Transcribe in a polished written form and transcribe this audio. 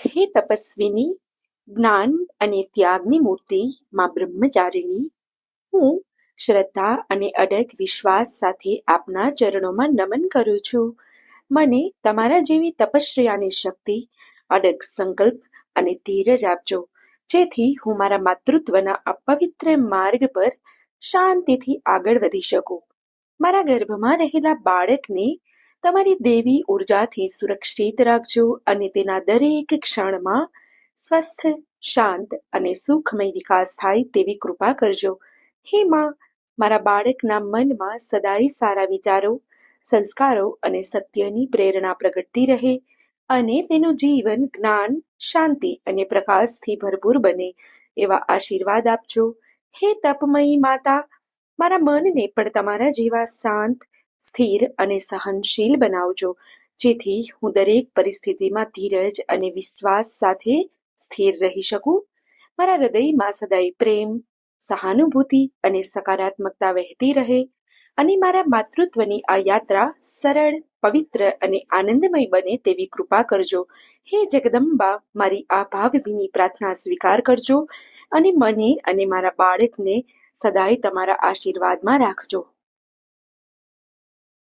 હે તપસ્વીની, જ્ઞાન અને ત્યાગની મૂર્તિ માં બ્રહ્મચારિણી, હું શ્રદ્ધા અને અડગ વિશ્વાસ સાથે આપના ચરણોમાં નમન કરું છું. મને તમારા જેવી તપશ્ચર્યાની શક્તિ, અડગ સંકલ્પ અને ધીરજ આપજો, જેથી હું મારા માતૃત્વના આ પવિત્ર માર્ગ પર શાંતિથી આગળ વધી શકું. મારા ગર્ભમાં રહેલા બાળકને તમારી દેવી ઉર્જાથી સુરક્ષિત રાખજો અને તેના દરેક ક્ષણમાં સ્વસ્થ, શાંત અને સુખમય વિકાસ થાય તેવી કૃપા કરજો. હે માં, મારા બાળકના મનમાં સદાય સારા વિચારો, સંસ્કારો અને સત્યની પ્રેરણા પ્રગટતી રહે અને તેનું જીવન જ્ઞાન, શાંતિ અને પ્રકાશથી ભરપૂર બને એવા આશીર્વાદ આપજો. હે તપમયી માતા, મારા મનને પણ તમારા જેવા શાંત, સ્થિર અને સહનશીલ બનાવજો, જેથી હું દરેક પરિસ્થિતિમાં ધીરજ અને વિશ્વાસ સાથે સ્થિર રહી શકું. મારા હૃદયમાં સદાય પ્રેમ, સહાનુભૂતિ અને સકારાત્મકતા વહેતી રહે અને મારા માતૃત્વની આ યાત્રા સરળ, પવિત્ર અને આનંદમય બને તેવી કૃપા કરજો. હે જગદંબા, મારી આ ભાવભીની પ્રાર્થના સ્વીકાર કરજો અને મને અને મારા બાળકને સદાય તમારા આશીર્વાદમાં રાખજો.